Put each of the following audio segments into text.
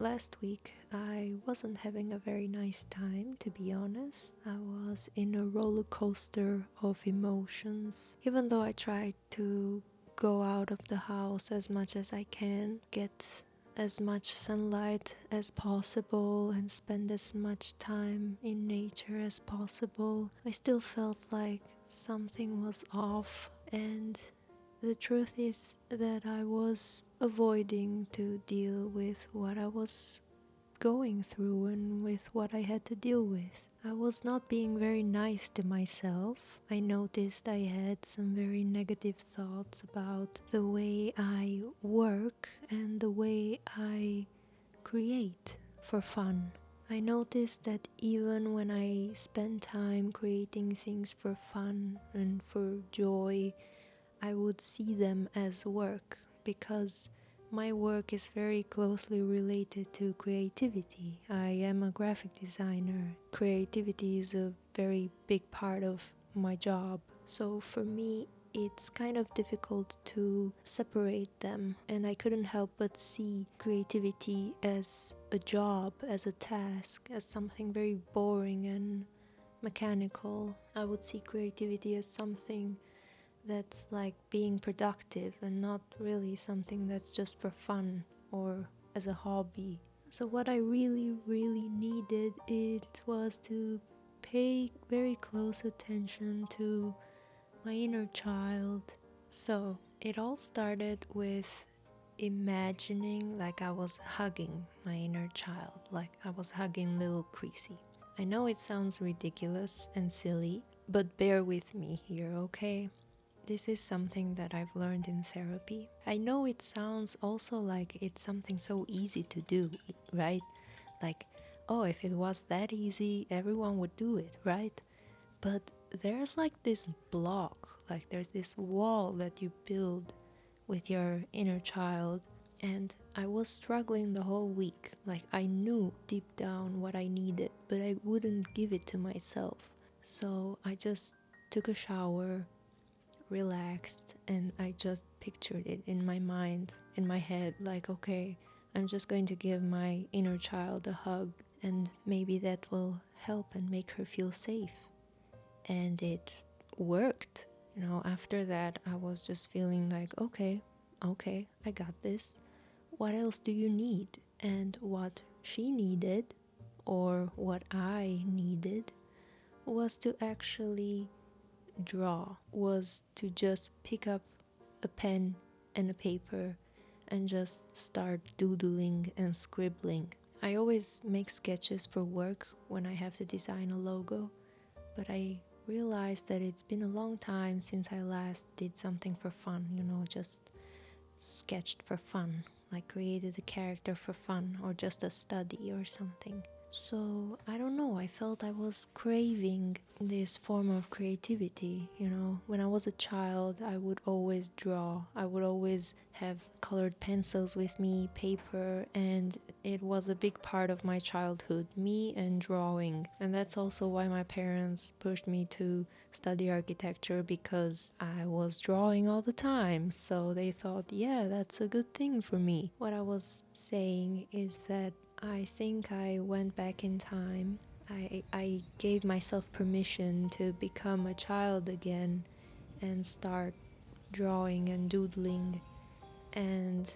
Last week, I wasn't having a very nice time, to be honest. I was in a roller coaster of emotions. Even though I tried to go out of the house as much as I can, get as much sunlight as possible, and spend as much time in nature as possible, I still felt like something was off. And the truth is that I was avoiding to deal with what I was going through and with what I had to deal with. I was not being very nice to myself. I noticed I had some very negative thoughts about the way I work and the way I create for fun. I noticed that even when I spend time creating things for fun and for joy, I would see them as work, because my work is very closely related to creativity. I am a graphic designer. Creativity is a very big part of my job. So for me, it's kind of difficult to separate them, and I couldn't help but see creativity as a job, as a task, as something very boring and mechanical. I would see creativity as something that's like being productive and not really something that's just for fun or as a hobby. So what I really needed, it was to pay very close attention to my inner child. So it all started with imagining like I was hugging my inner child, like I was hugging little Krisi. I know it sounds ridiculous and silly, but bear with me here, okay? This is something that I've learned in therapy. I know it sounds also like it's something so easy to do, right? Like, oh, if it was that easy, everyone would do it, right? But there's like this block, like there's this wall that you build with your inner child. And I was struggling the whole week. Like, I knew deep down what I needed, but I wouldn't give it to myself. So I just took a shower, relaxed, and I just pictured it in my mind, in my head, like, okay, I'm just going to give my inner child a hug, and maybe that will help and make her feel safe. And it worked. After that, I was just feeling like, okay, I got this. What else do you need? And what she needed, or what I needed, was to actually draw, was to just pick up a pen and a paper and just start doodling and scribbling. I always make sketches for work when I have to design a logo, but I realized that it's been a long time since I last did something for fun, just sketched for fun, like created a character for fun or just a study or something. So I don't know, I felt I was craving this form of creativity. When I was a child, I would always draw. I would always have colored pencils with me, paper, and it was a big part of my childhood, me and drawing. And that's also why my parents pushed me to study architecture, because I was drawing all the time. So they thought, yeah, that's a good thing for me. What I was saying is that I think I went back in time. I gave myself permission to become a child again and start drawing and doodling. And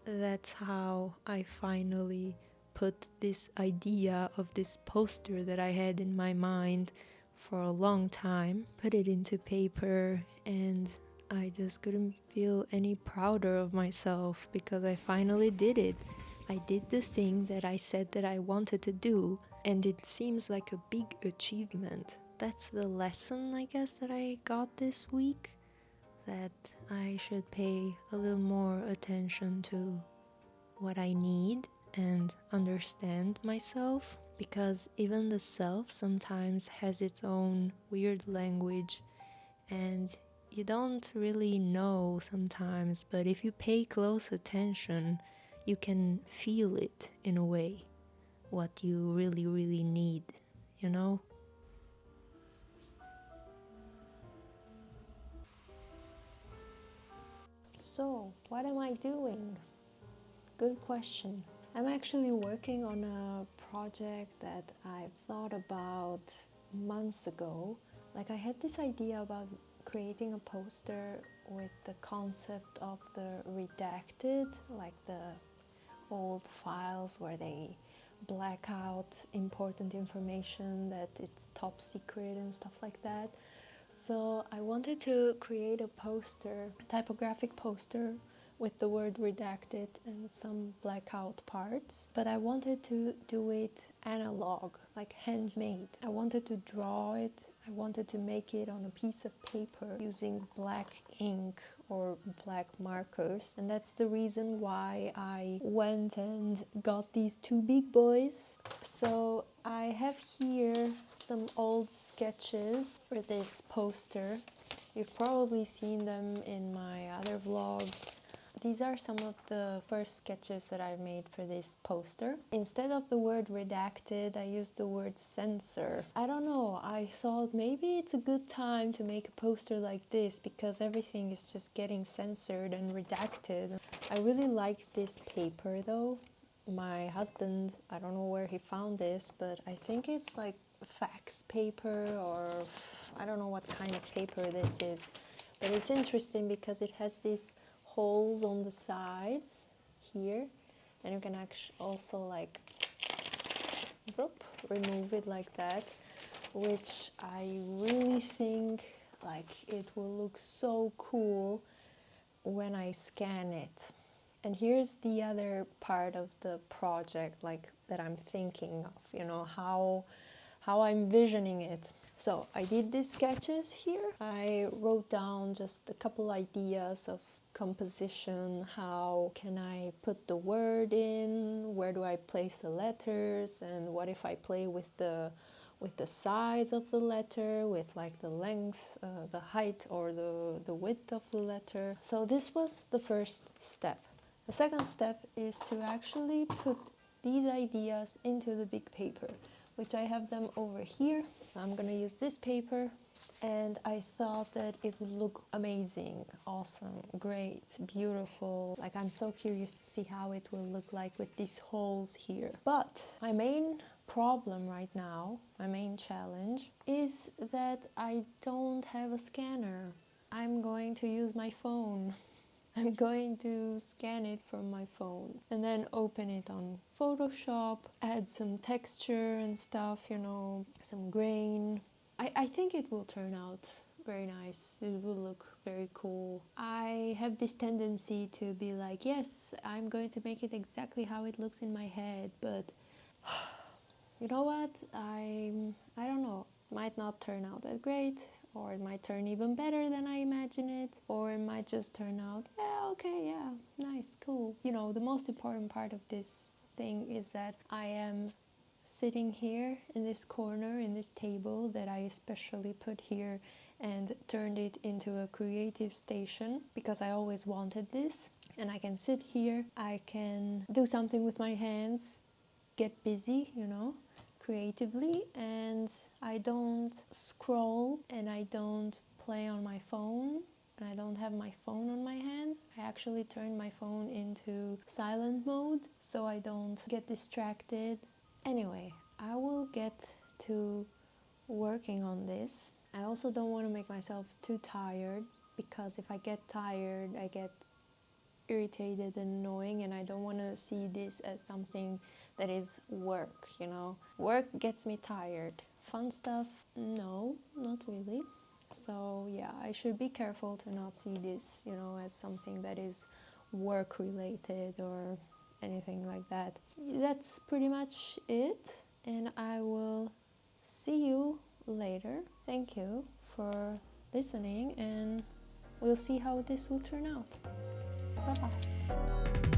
that's how I finally put this idea of this poster that I had in my mind for a long time, put it into paper, and I just couldn't feel any prouder of myself because I finally did it. I did the thing that I said that I wanted to do, and it seems like a big achievement. That's the lesson, I guess, that I got this week, that I should pay a little more attention to what I need and understand myself, because even the self sometimes has its own weird language, and you don't really know sometimes, but if you pay close attention, you can feel it in a way, what you really need, you know? So, what am I doing? Good question. I'm actually working on a project that I thought about months ago. Like, I had this idea about creating a poster with the concept of the redacted, like the old files where they black out important information that it's top secret and stuff like that. So I wanted to create a poster, a typographic poster with the word redacted and some blackout parts, but I wanted to do it analog, like handmade. I wanted to draw it, I wanted to make it on a piece of paper using black ink or black markers, and that's the reason why I went and got these two big boys. So I have here some old sketches for this poster. You've probably seen them in my other vlogs. These are some of the first sketches that I've made for this poster. Instead of the word redacted, I used the word censor. I don't know, I thought maybe it's a good time to make a poster like this because everything is just getting censored and redacted. I really liked this paper though. My husband, I don't know where he found this, but I think it's like fax paper, or I don't know what kind of paper this is. But it's interesting because it has these holes on the sides here, and you can actually also like remove it like that, which I really think like it will look so cool when I scan it. And here's the other part of the project, like that I'm thinking of, you know, how I'm visioning it. So I did these sketches here. I wrote down just a couple ideas of composition. How can I put the word in? Where do I place the letters? And what if I play with the size of the letter, with like the length, the height or the width of the letter. So this was the first step. The second step is to actually put these ideas into the big paper, which I have them over here. I'm gonna use this paper, and I thought that it would look amazing, awesome, great, beautiful. Like, I'm so curious to see how it will look like with these holes here. But my main problem right now, my main challenge, is that I don't have a scanner. I'm going to use my phone. I'm going to scan it from my phone and then open it on Photoshop, add some texture and stuff, you know, some grain. I think it will turn out very nice. It will look very cool. I have this tendency to be like, yes, I'm going to make it exactly how it looks in my head, but you know what? I don't know. Might not turn out that great, or it might turn even better than I imagine it, or it might just turn out, yeah, okay, yeah, nice, cool. You know, the most important part of this thing is that I am sitting here in this corner, in this table that I especially put here and turned it into a creative station because I always wanted this. And I can sit here, I can do something with my hands, get busy, you know, creatively, and I don't scroll and I don't play on my phone, and I don't have my phone on my hand. I actually turn my phone into silent mode so I don't get distracted. Anyway, I will get to working on this. I also don't want to make myself too tired, because if I get tired, I get irritated and annoying, and I don't want to see this as something that is work, you know. Work gets me tired. Fun stuff, no, not really. So yeah, I should be careful to not see this, you know, as something that is work related or anything like that. That's pretty much it, and I will see you later. Thank you for listening, and we'll see how this will turn out. Bye bye.